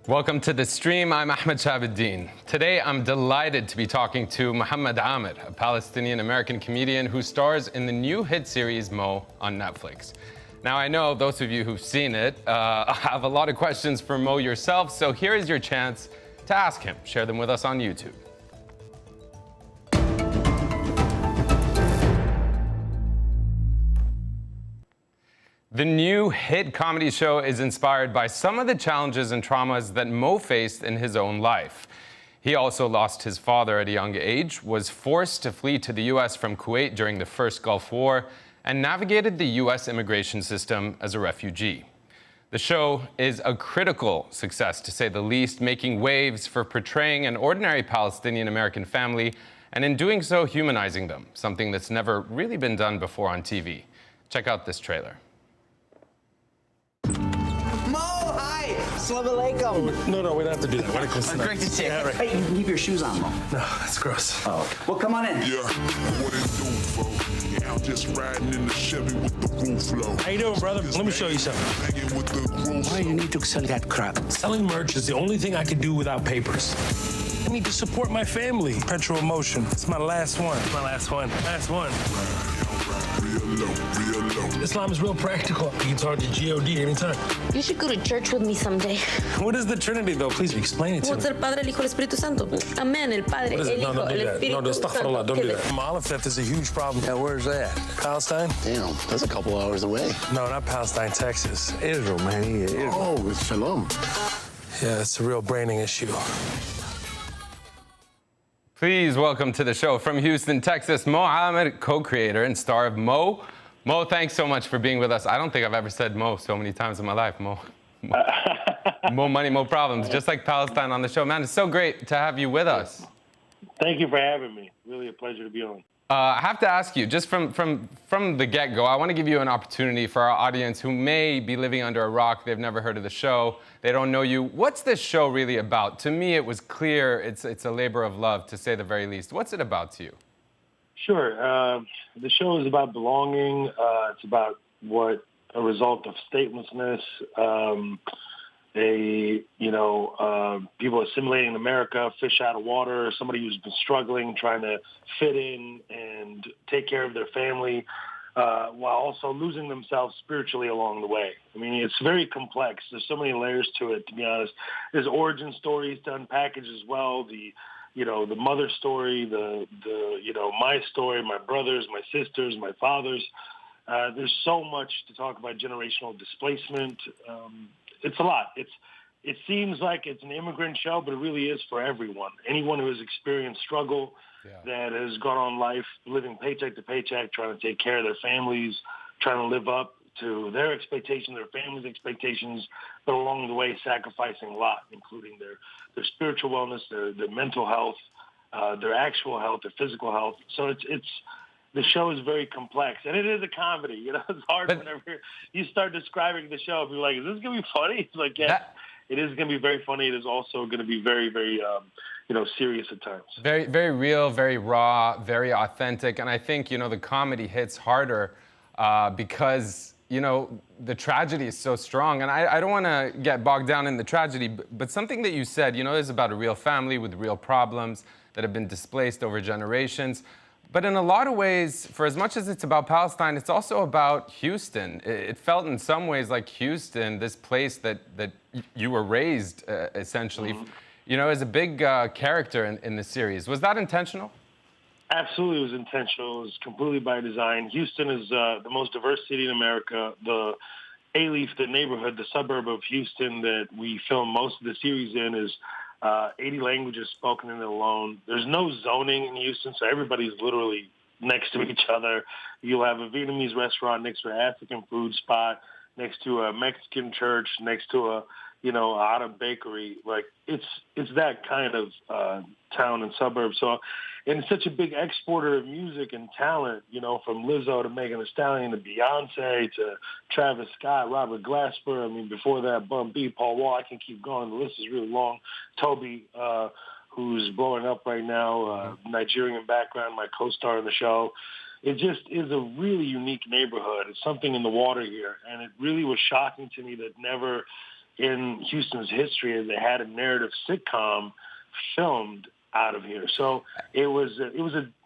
Welcome to the stream. I'm Ahmed Shahabuddin. Today, I'm delighted to be talking to Mohammed Amer, a Palestinian American comedian who stars in the new hit series Mo on Netflix. Now, I know those of you who've seen it have a lot of questions for Mo yourself, so here is your chance to ask him. Share them with us on YouTube. The new hit comedy show is inspired by some of the challenges and traumas that Mo faced in his own life. He also lost his father at a young age, was forced to flee to the US from Kuwait during the first Gulf War, and navigated the US immigration system as a refugee. The show is a critical success, to say the least, making waves for portraying an ordinary Palestinian American family, and in doing so, humanizing them, something that's never really been done before on TV. Check out this trailer. Assalamu alaikum. No, we don't have to do that. Great to see you. Yeah, right. Hey, you leave your shoes on, Mo. No, that's gross. Oh, okay. Well, come on in. Yeah, what it do, folks? Yeah, I'm just riding in the Chevy with the roof low. How you doing, brother? Let me show you something. Hanging with the groove. Why do you need to sell that crap? Selling merch is the only thing I can do without papers. I need to support my family. Petrol Emotion. It's my last one. My last one. Last one. Real low, real low. Islam is real practical. You can talk to G.O.D. anytime. You should go to church with me someday. What is the Trinity, though? Please explain it to me. What's el Padre, el Hijo, el Espíritu Santo? Amen, el Padre, What is el it? No, Hijo, don't do el that. Espíritu No, astaghfirullah, don't do that. Olive theft is a huge problem. Yeah, where's that? Palestine? Damn, that's a couple hours away. No, not Palestine, Texas. Israel, man. Israel. Oh, it's Shalom. Yeah, it's a real branding issue. Please welcome to the show from Houston, Texas, Mohammed, co-creator and star of Mo. Mo, thanks so much for being with us. I don't think I've ever said Mo so many times in my life, Mo. Mo money, Mo problems, just like Palestine on the show. Man, it's so great to have you with us. Thank you for having me. Really a pleasure to be on. I have to ask you, just from the get-go, I want to give you an opportunity for our audience who may be living under a rock. They've never heard of the show. They don't know you. What's this show really about? To me, it was clear it's a labor of love, to say the very least. What's it about to you? Sure. The show is about belonging. It's about what a result of statelessness, people assimilating in America, fish out of water, somebody who's been struggling, trying to fit in and take care of their family, while also losing themselves spiritually along the way. I mean, it's very complex. There's so many layers to it, to be honest. There's origin stories to unpackage as well. The mother story, my story, my brothers, my sisters, my fathers. There's so much to talk about generational displacement. It's a lot. It seems like it's an immigrant show, but it really is for everyone. Anyone who has experienced struggle, that has gone on life living paycheck to paycheck, trying to take care of their families, trying to live up to their expectations, their family's expectations, but along the way sacrificing a lot, including their spiritual wellness, their mental health, their actual health, their physical health. So the show is very complex, and it is a comedy. You know, it's hard whenever you start describing the show. Be like, is this going to be funny? It's like, yeah, it is going to be very funny. It is also going to be very, very, serious at times. Very, very real, very raw, very authentic. And I think, the comedy hits harder because, the tragedy is so strong. And I don't want to get bogged down in the tragedy, but something that you said, is about a real family with real problems that have been displaced over generations. But in a lot of ways, for as much as it's about Palestine, it's also about Houston. It felt in some ways like Houston, this place that you were raised, essentially, as a big character in the series. Was that intentional? Absolutely, it was intentional. It was completely by design. Houston is the most diverse city in America. The A-Leaf, the neighborhood, the suburb of Houston that we film most of the series in, is 80 languages spoken in it alone. There's no zoning in Houston, so everybody's literally next to each other. You'll have a Vietnamese restaurant next to an African food spot, next to a Mexican church, next to a Arab bakery. Like it's that kind of town and suburb. So, and it's such a big exporter of music and talent. From Lizzo to Megan Thee Stallion to Beyonce to Travis Scott, Robert Glasper. I mean, before that, Bun B, Paul Wall. I can keep going. The list is really long. Toby, who's blowing up right now, Nigerian background, my co-star in the show. It just is a really unique neighborhood. It's something in the water here, and it really was shocking to me that never in Houston's history as they had a narrative sitcom filmed out of here. So it was a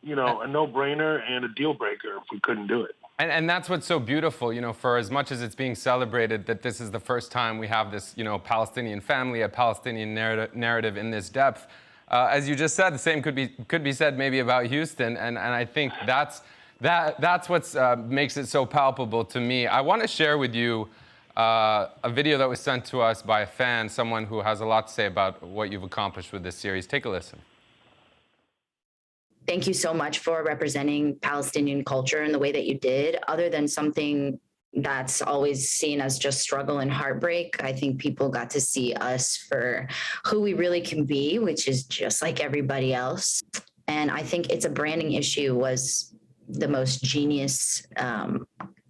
no-brainer and a deal breaker if we couldn't do it. And that's what's so beautiful, for as much as it's being celebrated that this is the first time we have this, Palestinian family, a Palestinian narrative in this depth. As you just said, the same could be said maybe about Houston, and I think that's what makes it so palpable to me. I want to share with you a video that was sent to us by a fan, someone who has a lot to say about what you've accomplished with this series. Take a listen. Thank you so much for representing Palestinian culture in the way that you did. Other than something that's always seen as just struggle and heartbreak, I think people got to see us for who we really can be, which is just like everybody else. And I think It's a Branding Issue was the most genius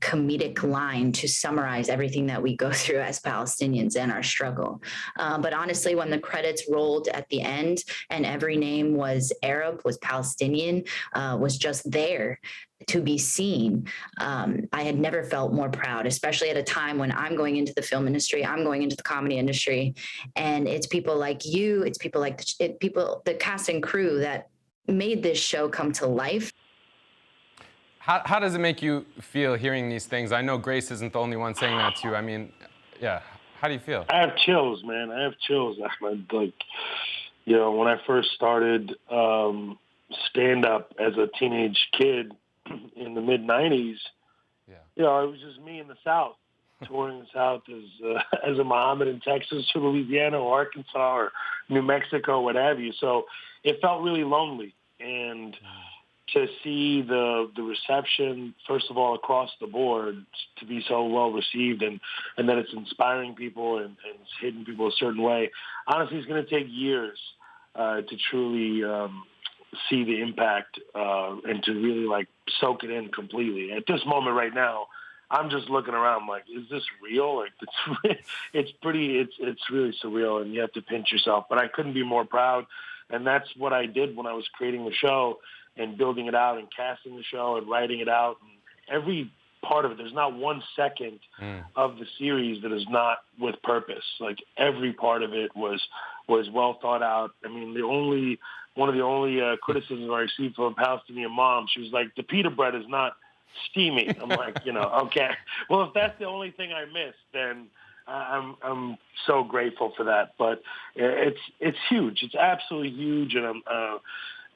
comedic line to summarize everything that we go through as Palestinians and our struggle. But honestly, when the credits rolled at the end and every name was Arab, was Palestinian, was just there to be seen, I had never felt more proud, especially at a time when I'm going into the film industry, I'm going into the comedy industry, and it's people like you, it's people like the cast and crew that made this show come to life. How does it make you feel hearing these things? I know Grace isn't the only one saying that to you. I mean, yeah. How do you feel? I have chills, man. I have chills, Ahmed. Like, when I first started stand-up as a teenage kid in the mid-'90s, it was just me in the South, touring the South as a Mohammed in Texas or Louisiana or Arkansas or New Mexico, what have you. So it felt really lonely. And to see the reception, first of all, across the board, to be so well received and that it's inspiring people and it's hitting people a certain way, honestly, it's going to take years to truly see the impact and to really soak it in completely. At this moment right now, I'm just looking around like, is this real? Like, it's really surreal, and you have to pinch yourself. But I couldn't be more proud, and that's what I did when I was creating the show and building it out and casting the show and writing it out. And every part of it, there's not 1 second of the series that is not with purpose. Like, every part of it was well thought out. I mean, one of the only criticisms I received from a Palestinian mom, she was like, the pita bread is not steamy. I'm like, okay. Well, if that's the only thing I missed, then I'm so grateful for that. But it's huge. It's absolutely huge, and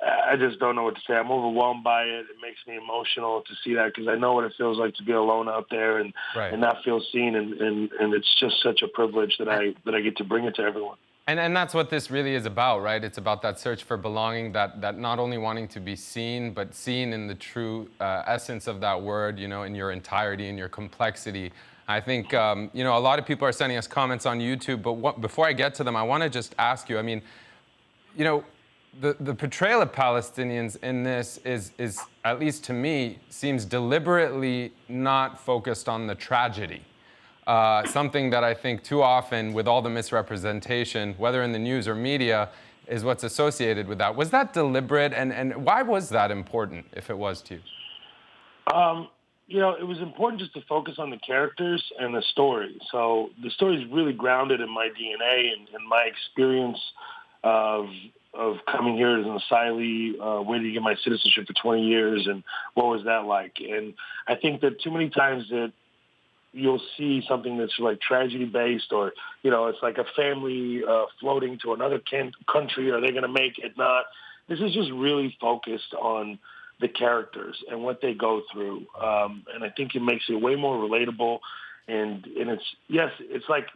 I just don't know what to say. I'm overwhelmed by it. It makes me emotional to see that because I know what it feels like to be alone out there and not feel seen. And it's just such a privilege that I get to bring it to everyone. And that's what this really is about, right? It's about that search for belonging, that not only wanting to be seen, but seen in the true essence of that word, in your entirety, in your complexity. I think, a lot of people are sending us comments on YouTube, but before I get to them, I want to just ask you, I mean, the portrayal of Palestinians in this is, at least to me, seems deliberately not focused on the tragedy. Something that I think too often, with all the misrepresentation, whether in the news or media, is what's associated with that. Was that deliberate, and why was that important, if it was to you? It was important just to focus on the characters and the story. So the story is really grounded in my DNA and my experience of coming here as an asylee, waiting to get my citizenship for 20 years, and what was that like? And I think that too many times that you'll see something that's like tragedy-based, or, it's like a family floating to another country. Are they going to make it? Not. This is just really focused on the characters and what they go through. And I think it makes it way more relatable. And it's like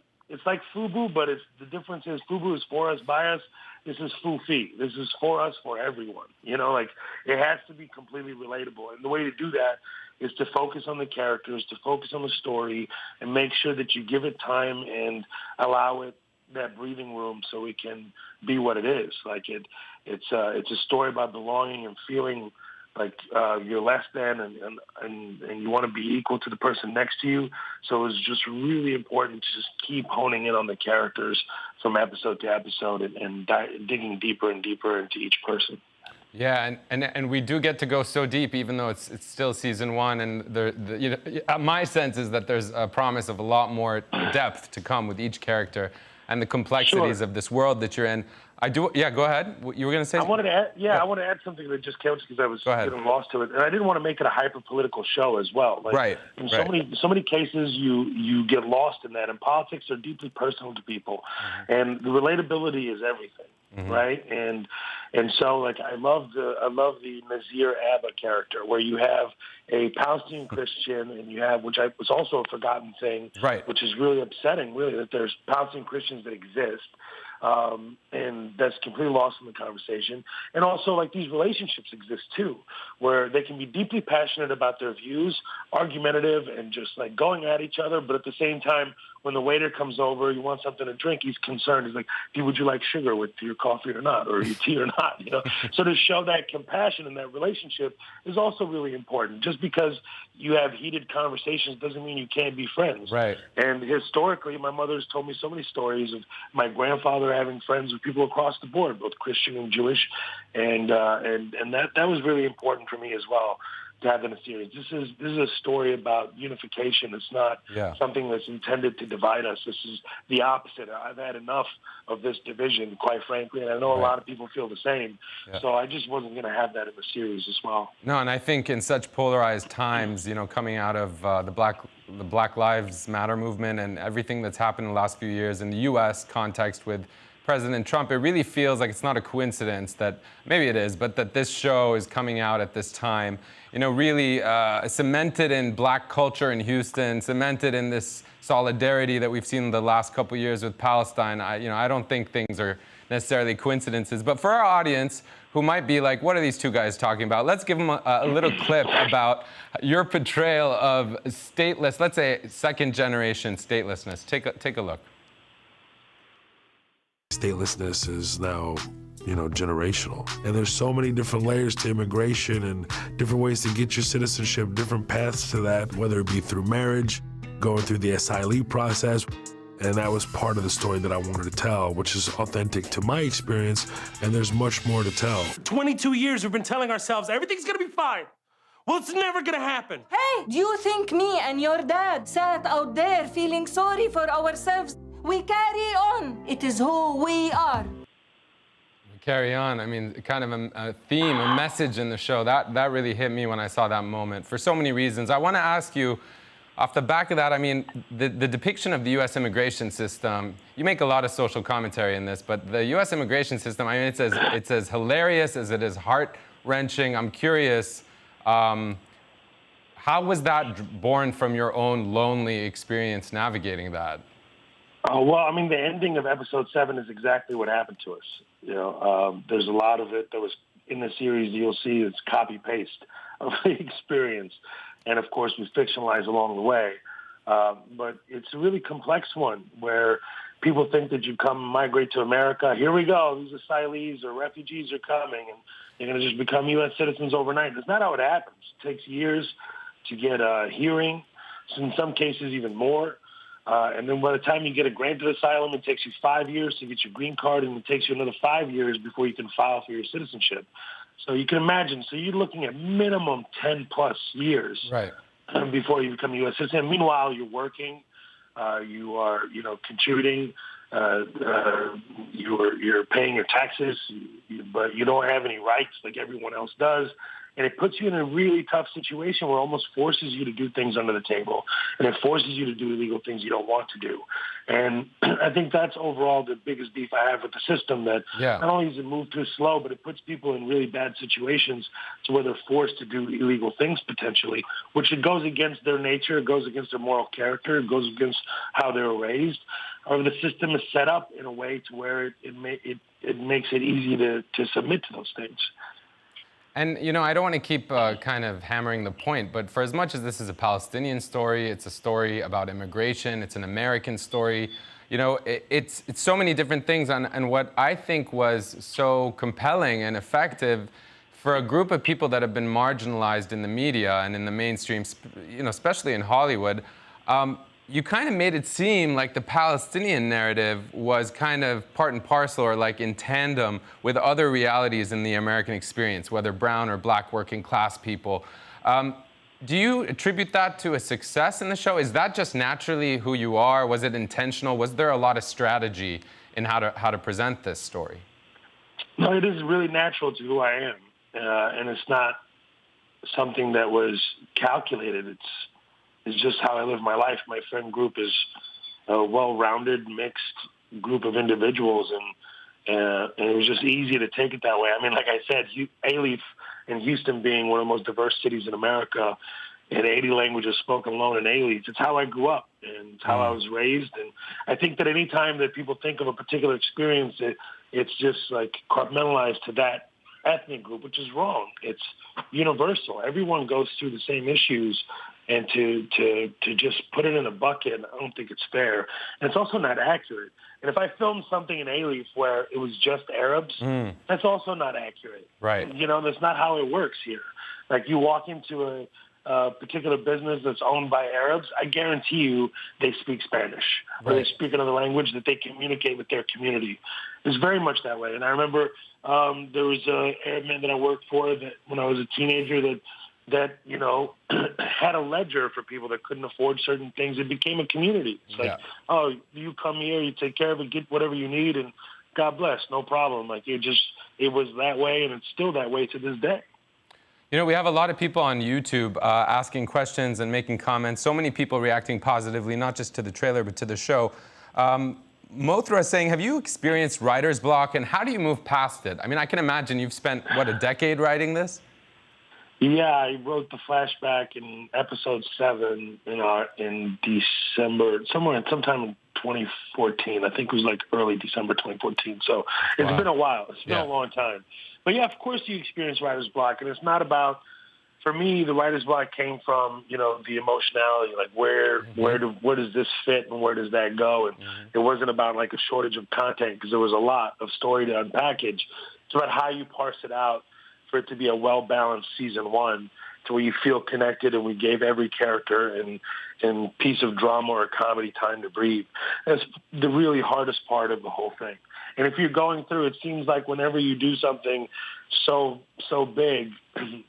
FUBU, but the difference is FUBU is for us, by us. This is FUFI. This is for us, for everyone. It has to be completely relatable. And the way to do that is to focus on the characters, to focus on the story, and make sure that you give it time and allow it that breathing room so it can be what it is. Like it's a story about belonging and feeling like you're less than, and you want to be equal to the person next to you. So it's just really important to just keep honing in on the characters from episode to episode and digging deeper and deeper into each person. Yeah, and we do get to go so deep, even though it's still season one, and my sense is that there's a promise of a lot more depth to come with each character and the complexities of this world that you're in. Yeah, go ahead. You were going to say? I wanted to add something that just came because I was getting lost to it, and I didn't want to make it a hyper-political show as well. Like, in so many cases, you get lost in that, and politics are deeply personal to people, and the relatability is everything. Right, and so like I love the Jazeera character, where you have a Palestinian Christian, and you have, which was also a forgotten thing, which is really upsetting, really, that there's Palestinian Christians that exist. And that's completely lost in the conversation. And also, like, these relationships exist too, where they can be deeply passionate about their views, argumentative, and just like going at each other. But at the same time, when the waiter comes over, you want something to drink, he's concerned. He's like, would you like sugar with your coffee or not, or your tea or not? You know, so to show that compassion in that relationship is also really important. Just because you have heated conversations doesn't mean you can't be friends. Right. And historically, my mother's told me so many stories of my grandfather having friends with people across the board, both Christian and Jewish, and that was really important for me as well to have in a series. This is a story about unification. It's not something that's intended to divide us. This is the opposite. I've had enough of this division, quite frankly, and I know a lot of people feel the same. So I just wasn't going to have that in the series as well. No, and I think in such polarized times, coming out of the Black Lives Matter movement and everything that's happened in the last few years in the U.S. context with President Trump, it really feels like it's not a coincidence that, maybe it is, but that this show is coming out at this time, really cemented in Black culture in Houston, cemented in this solidarity that we've seen in the last couple of years with Palestine. I don't think things are necessarily coincidences, but for our audience who might be like, what are these two guys talking about? Let's give them a little clip about your portrayal of stateless, let's say second generation statelessness. Take a look. Statelessness is now, generational. And there's so many different layers to immigration and different ways to get your citizenship, different paths to that, whether it be through marriage, going through the asylee process. And that was part of the story that I wanted to tell, which is authentic to my experience, and there's much more to tell. 22 years we've been telling ourselves everything's gonna be fine. Well, it's never gonna happen. Hey, do you think me and your dad sat out there feeling sorry for ourselves? We carry on. It is who we are. We carry on. I mean, kind of a theme, a message in the show. That really hit me when I saw that moment for so many reasons. I want to ask you, off the back of that, I mean, the depiction of the U.S. immigration system, you make a lot of social commentary in this, but the U.S. immigration system, I mean, it's as hilarious as it is heart-wrenching. I'm curious, how was that born from your own lonely experience navigating that? Well, I mean, the ending of episode 7 is exactly what happened to us. There's a lot of it that was in the series. You'll see it's copy-paste of the experience. And, of course, we fictionalize along the way. But it's a really complex one where people think that you come migrate to America. Here we go. These asylees or refugees are coming, and you're going to just become U.S. citizens overnight. That's not how it happens. It takes years to get a hearing, in some cases even more. And then by the time you get a granted asylum, it takes you 5 years to get your green card, and it takes you another 5 years before you can file for your citizenship. So you can imagine, so you're looking at minimum 10-plus years before you become a U.S. citizen. And meanwhile, you're working, you are, contributing, you're paying your taxes, but you don't have any rights like everyone else does. And it puts you in a really tough situation where it almost forces you to do things under the table. And it forces you to do illegal things you don't want to do. And I think that's overall the biggest beef I have with the system, that not only does it move too slow, but it puts people in really bad situations to where they're forced to do illegal things potentially, which it goes against their nature, it goes against their moral character, it goes against how they were raised. However, the system is set up in a way to where it makes it easy to submit to those things. And, I don't want to keep kind of hammering the point, but for as much as this is a Palestinian story, it's a story about immigration, it's an American story, it's so many different things. And what I think was so compelling and effective for a group of people that have been marginalized in the media and in the mainstream, especially in Hollywood, you kind of made it seem like the Palestinian narrative was kind of part and parcel or like in tandem with other realities in the American experience, whether brown or black working class people. Do you attribute that to a success in the show? Is that just naturally who you are? Was it intentional? Was there a lot of strategy in how to present this story? No, it is really natural to who I am, and it's not something that was calculated. It's just how I live my life. My friend group is a well-rounded, mixed group of individuals, and it was just easy to take it that way. I mean, like I said, Alief in Houston being one of the most diverse cities in America, and 80 languages spoken alone in Alief, it's how I grew up, and it's how I was raised. And I think that any time that people think of a particular experience, it's just like compartmentalized to that ethnic group, which is wrong. It's universal. Everyone goes through the same issues, and to just put it in a bucket, I don't think it's fair. And it's also not accurate. And if I filmed something in Alief where it was just Arabs, that's also not accurate. Right. You know, that's not how it works here. Like, you walk into a particular business that's owned by Arabs, I guarantee you they speak Spanish, or they speak another language that they communicate with their community. It's very much that way. And I remember there was an Arab man that I worked for that when I was a teenager that you know, had a ledger for people that couldn't afford certain things. It became a community. It's like, oh, you come here, you take care of it, get whatever you need, and God bless, no problem. Like, it was that way, and it's still that way to this day. You know, we have a lot of people on YouTube asking questions and making comments. So many people reacting positively, not just to the trailer, but to the show. Mothra is saying, have you experienced writer's block, and how do you move past it? I mean, I can imagine you've spent, what, a decade writing this? Yeah, I wrote the flashback in episode 7 in December, sometime in 2014. I think it was like early December 2014. So it's been a while. It's been a long time. But yeah, of course you experience writer's block, and it's not about, for me, the writer's block came from, you know, the emotionality, like where does this fit and where does that go? And it wasn't about like a shortage of content, because there was a lot of story to unpackage. It's about how you parse it out for it to be a well-balanced season 1, to where you feel connected, and we gave every character and piece of drama or comedy time to breathe. That's the really hardest part of the whole thing. And if you're going through, it seems like whenever you do something so big,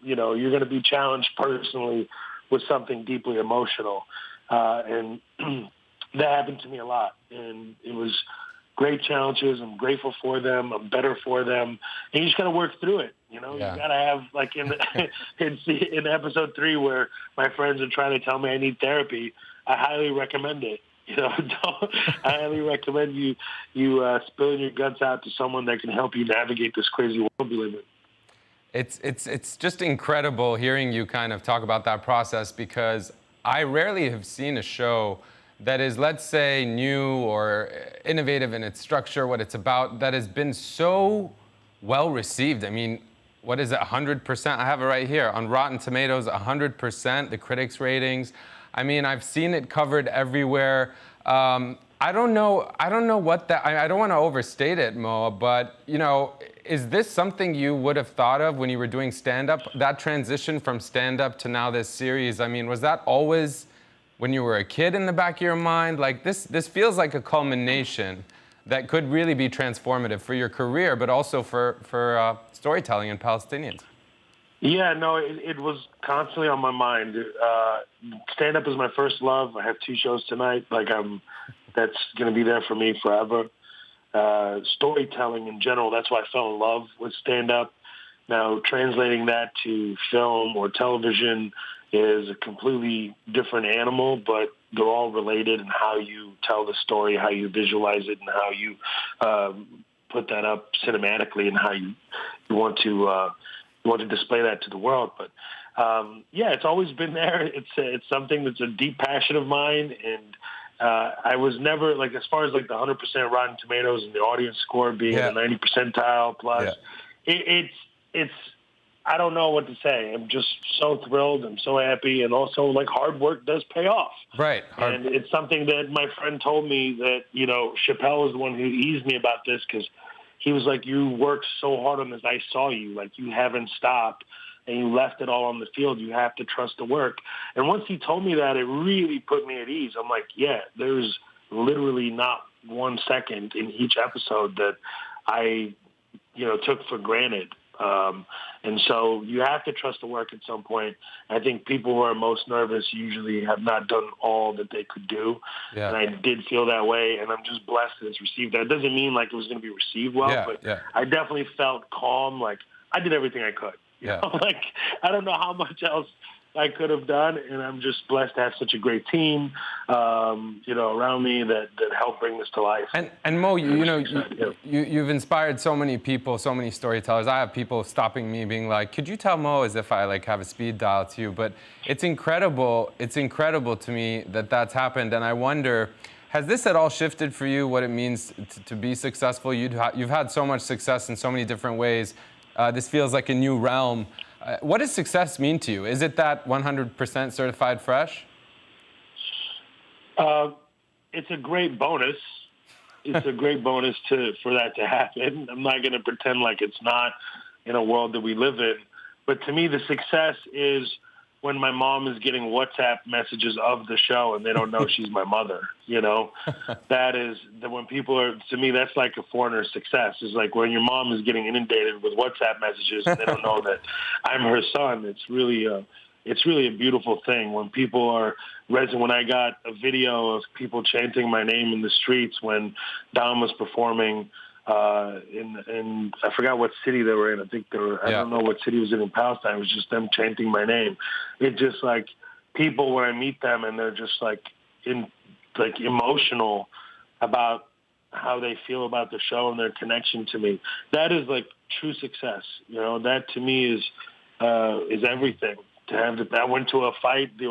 you know, you're going to be challenged personally with something deeply emotional. And that happened to me a lot. And it was great challenges. I'm grateful for them. I'm better for them. And you just got to work through it. You know, you got to have, like in episode 3 where my friends are trying to tell me I need therapy, I highly recommend it. You know, I highly recommend you spilling your guts out to someone that can help you navigate this crazy world we live in. It's just incredible hearing you kind of talk about that process, because I rarely have seen a show that is, let's say, new or innovative in its structure, what it's about, that has been so well received. I mean, what is it, 100%? I have it right here. On Rotten Tomatoes, 100%, the critics' ratings. I mean, I've seen it covered everywhere. I don't know what that, I don't want to overstate it, Mo, but, you know, is this something you would have thought of when you were doing stand-up? That transition from stand-up to now this series, I mean, was that always when you were a kid in the back of your mind? Like, this feels like a culmination that could really be transformative for your career, but also for storytelling and Palestinians. Yeah, no, it was constantly on my mind. Stand-up is my first love. I have 2 shows tonight. Like, that's going to be there for me forever. Storytelling in general, that's why I fell in love with stand-up. Now, translating that to film or television is a completely different animal, but they're all related in how you tell the story, how you visualize it, and how you put that up cinematically, and how you want to display that to the world. But yeah, it's always been there. It's something that's a deep passion of mine, and I was never, like, as far as like the 100% Rotten Tomatoes and the audience score being in the 90 percentile plus, it's I don't know what to say. I'm just so thrilled. I'm so happy. And also, like, hard work does pay off. Right. And it's something that my friend told me that, you know, Chappelle was the one who eased me about this, because he was like, you worked so hard on this. I saw you. Like, you haven't stopped. and you left it all on the field. You have to trust the work. And once he told me that, it really put me at ease. I'm like, yeah, there's literally not 1 second in each episode that I, took for granted. And so you have to trust the work at some point. I think people who are most nervous usually have not done all that they could do. Yeah. And I did feel that way, and I'm just blessed that it's received. That doesn't mean like it was going to be received well, but I definitely felt calm. Like I did everything I could. You know? Like I don't know how much else I could have done, and I'm just blessed to have such a great team, around me that helped bring this to life. And Mo, you've inspired so many people, so many storytellers. I have people stopping me, being like, "Could you tell Mo?" As if I have a speed dial to you. But it's incredible. It's incredible to me that that's happened, and I wonder, has this at all shifted for you? What it means to be successful? You've had so much success in so many different ways. This feels like a new realm. What does success mean to you? Is it that 100% certified fresh? It's a great bonus. It's a great bonus for that to happen. I'm not going to pretend like it's not in a world that we live in. But to me, the success is when my mom is getting WhatsApp messages of the show and they don't know she's my mother, That is, when people are, to me, that's like a foreigner's success. It's like when your mom is getting inundated with WhatsApp messages and they don't know that I'm her son. It's really a beautiful thing when people are resin. When I got a video of people chanting my name in the streets when Dom was performing in I forgot what city they were in. I think they were. I don't know what city it was in Palestine. It was just them chanting my name. It just like people when I meet them and they're just like emotional about how they feel about the show and their connection to me. That is like true success. That to me is everything. To have that, I went to a fight, the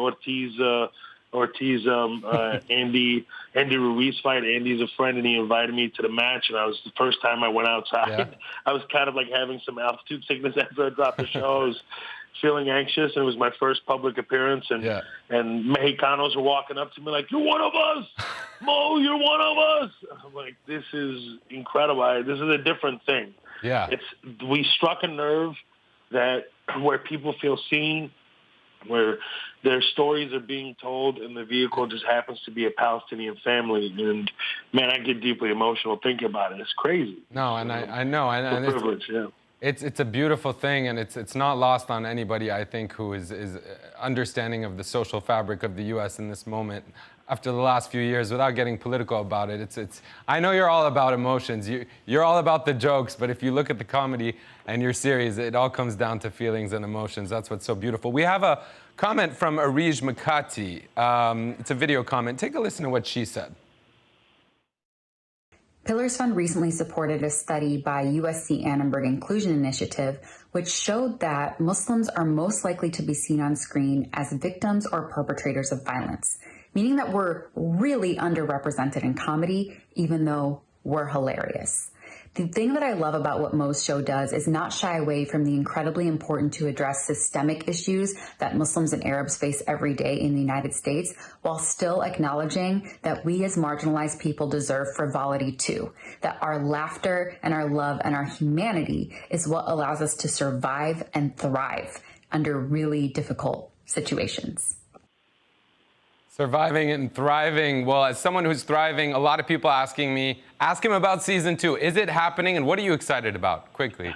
Andy Ruiz fight. Andy's a friend, and he invited me to the match. And I was the first time I went outside. Yeah. I was kind of like having some altitude sickness after I dropped the show. I was feeling anxious, and it was my first public appearance. And Mexicanos were walking up to me like, "You're one of us, Mo. You're one of us." I'm like, "This is incredible. This is a different thing." Yeah, we struck a nerve where people feel seen, where their stories are being told, and the vehicle just happens to be a Palestinian family. And, man, I get deeply emotional thinking about it. It's crazy. No, and I know. And it's a privilege, It's a beautiful thing, and it's not lost on anybody, I think, who is understanding of the social fabric of the U.S. in this moment. After the last few years, without getting political about it, it's. I know you're all about emotions. You're all about the jokes, but if you look at the comedy and your series, it all comes down to feelings and emotions. That's what's so beautiful. We have a comment from Arij Makati. It's a video comment. Take a listen to what she said. Pillars Fund recently supported a study by USC Annenberg Inclusion Initiative, which showed that Muslims are most likely to be seen on screen as victims or perpetrators of violence, meaning that we're really underrepresented in comedy, even though we're hilarious. The thing that I love about what Mo's show does is not shy away from the incredibly important to address systemic issues that Muslims and Arabs face every day in the United States, while still acknowledging that we as marginalized people deserve frivolity too, that our laughter and our love and our humanity is what allows us to survive and thrive under really difficult situations. Surviving and thriving. Well, as someone who's thriving, a lot of people asking me, ask him about season 2. Is it happening, and what are you excited about? Quickly.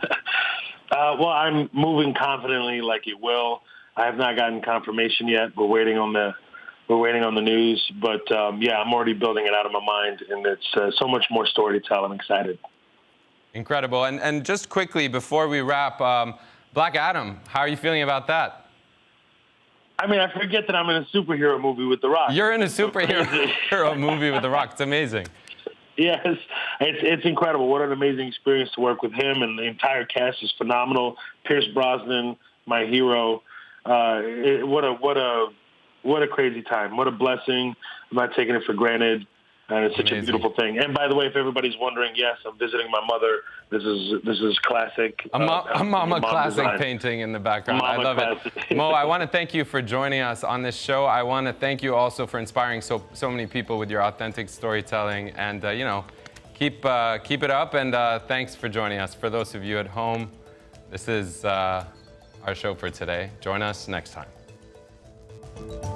Well, I'm moving confidently like it will. I have not gotten confirmation yet. We're waiting on the news. But, I'm already building it out of my mind, and it's so much more story to tell. I'm excited. Incredible. And just quickly, before we wrap, Black Adam, how are you feeling about that? I mean, I forget that I'm in a superhero movie with The Rock. You're in a superhero movie with The Rock. It's amazing. Yes, it's incredible. What an amazing experience to work with him, and the entire cast is phenomenal. Pierce Brosnan, my hero. What a crazy time. What a blessing. I'm not taking it for granted. And it's such a beautiful thing. And by the way, if everybody's wondering, yes, I'm visiting my mother. This is classic. A Mama classic design. Painting in the background. I love it. Mo, I want to thank you for joining us on this show. I want to thank you also for inspiring so many people with your authentic storytelling. And, keep it up. And thanks for joining us. For those of you at home, this is our show for today. Join us next time.